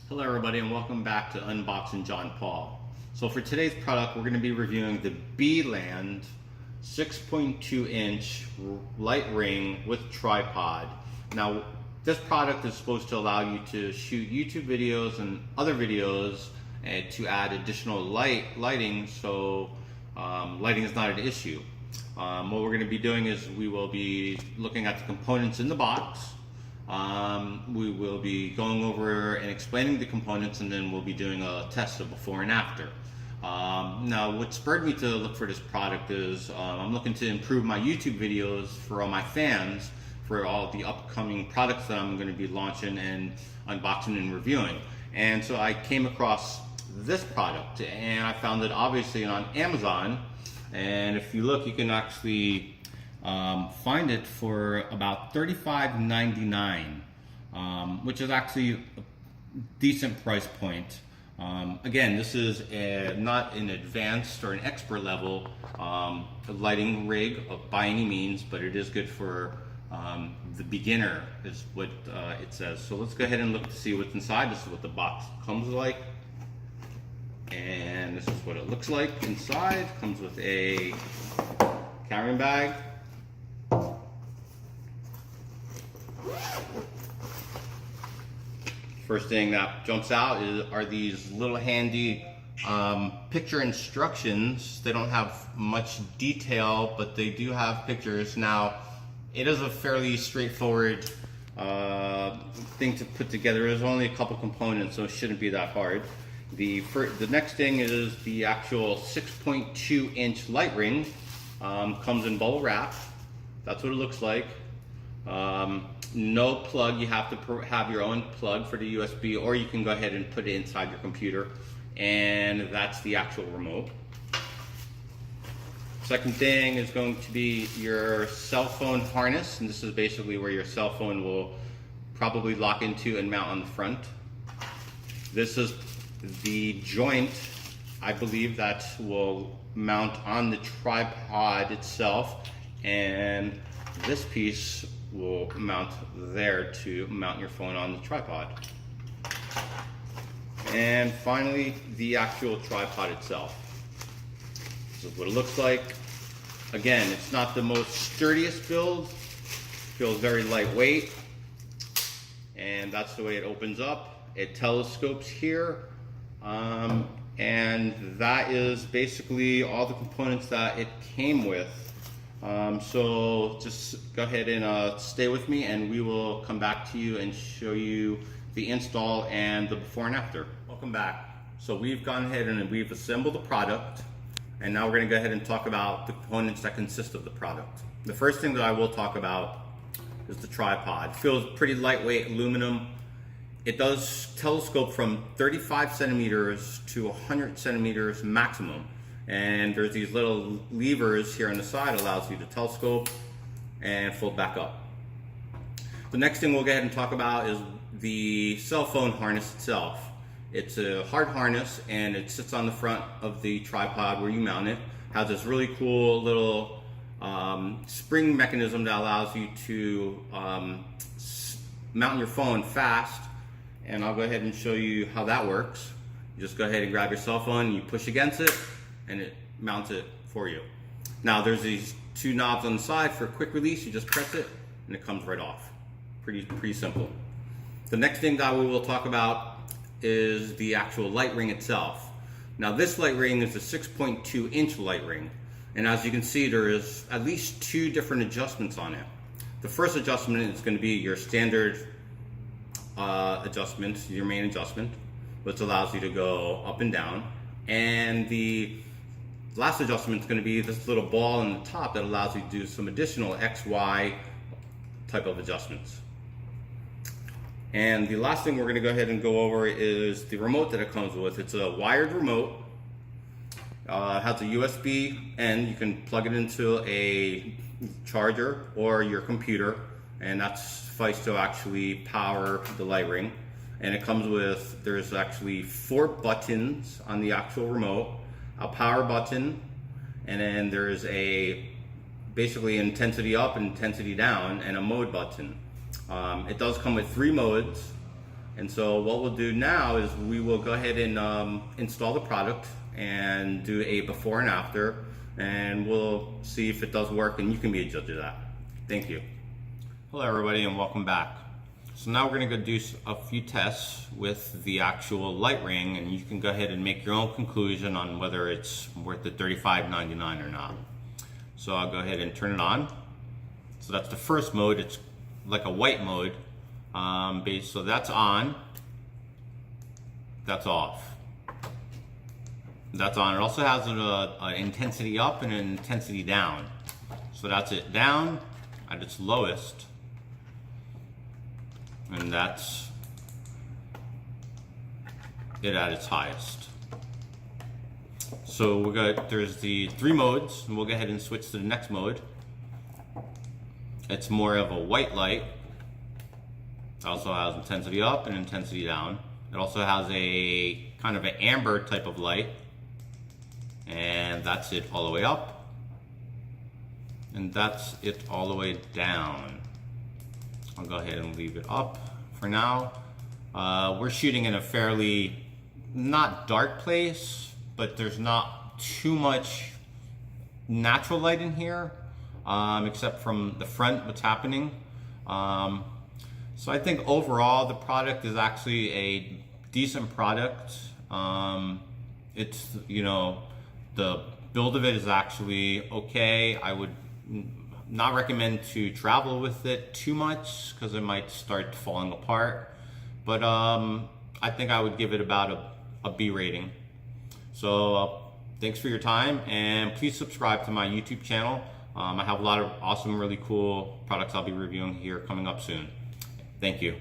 Hello everybody and welcome back to Unboxing John Paul. So for today's product we're going to be reviewing the Beeland 6.2 inch light ring with tripod. Now this product is supposed to allow you to shoot YouTube videos and other videos and to add additional lighting so lighting is not an issue. What we're going to be doing is we will be looking at the components in the box. We will be going over and explaining the components, and then we'll be doing a test of before and after. Now what spurred me to look for this product is I'm looking to improve my YouTube videos for all my fans for all the upcoming products that I'm going to be launching and unboxing and reviewing. And so I came across this product and I found it obviously on Amazon, and if you look you can actually find it for about $35.99, which is actually a decent price point. Again, this is not an advanced or an expert level lighting rig by any means, but it is good for the beginner is what it says. So let's go ahead and look to see what's inside. This is what the box comes like, and this is what it looks like inside. Comes with a carrying bag. First thing that jumps out are these little handy picture instructions. They don't have much detail, but they do have pictures. Now, it is a fairly straightforward thing to put together. There's only a couple components, so it shouldn't be that hard. The next thing is the actual 6.2 inch light ring. Comes in bubble wrap. That's what it looks like. No plug. You have to have your own plug for the USB, or you can go ahead and put it inside your computer, and that's the actual remote. Second thing is going to be your cell phone harness, and this is basically where your cell phone will probably lock into and mount on the front. This is the joint, I believe, that will mount on the tripod itself, and this piece will mount there to mount your phone on the tripod. And finally, the actual tripod itself. This is what it looks like. Again, it's not the most sturdiest build. Feels very lightweight, and that's the way it opens up. It telescopes here, and that is basically all the components that it came with. So just go ahead and stay with me, and we will come back to you and show you the install and the before and after. Welcome back. So we've gone ahead and we've assembled the product, and now we're going to go ahead and talk about the components that consist of the product. The first thing that I will talk about is the tripod. It feels pretty lightweight aluminum. It does telescope from 35 centimeters to 100 centimeters maximum. And there's these little levers here on the side, allows you to telescope and fold back up. The next thing we'll go ahead and talk about is the cell phone harness itself. It's a hard harness, and it sits on the front of the tripod where you mount it. Has this really cool little spring mechanism that allows you to mount your phone fast. And I'll go ahead and show you how that works. You just go ahead and grab your cell phone, you push against it, and it mounts it for you. Now there's these two knobs on the side for quick release. You just press it and it comes right off. Pretty simple. The next thing that we will talk about is the actual light ring itself. Now this light ring is a 6.2 inch light ring, and as you can see there is at least two different adjustments on it. The first adjustment is going to be your standard adjustment, your main adjustment, which allows you to go up and down, and the last adjustment is going to be this little ball on the top that allows you to do some additional X, Y type of adjustments. And the last thing we're going to go ahead and go over is the remote that it comes with. It's a wired remote. It has a USB, and you can plug it into a charger or your computer, and that suffices to actually power the light ring. And it comes with, there's actually 4 buttons on the actual remote, a power button, and then there's basically intensity up and intensity down, and a mode button. It does come with 3 modes. And so what we'll do now is we will go ahead and install the product and do a before and after, and we'll see if it does work, and you can be a judge of that. Thank you. Hello everybody and welcome back. So now we're going to go do a few tests with the actual light ring, and you can go ahead and make your own conclusion on whether it's worth the $35.99 or not. So I'll go ahead and turn it on. So that's the first mode. It's like a white mode. So that's on, that's off. That's on. It also has an intensity up and an intensity down. So that's it down at its lowest, and that's it at its highest. So there's the 3 modes, and we'll go ahead and switch to the next mode. It's more of a white light. It also has intensity up and intensity down. It also has a kind of an amber type of light. And that's it all the way up. And that's it all the way down. I'll go ahead and leave it up for now. We're shooting in a fairly, not dark place, but there's not too much natural light in here, except from the front, what's happening. So I think overall the product is actually a decent product. It's, you know, the build of it is actually okay. I would not recommend to travel with it too much because it might start falling apart. But I think I would give it about a B rating. So thanks for your time, and please subscribe to my YouTube channel. I have a lot of awesome, really cool products I'll be reviewing here coming up soon. Thank you.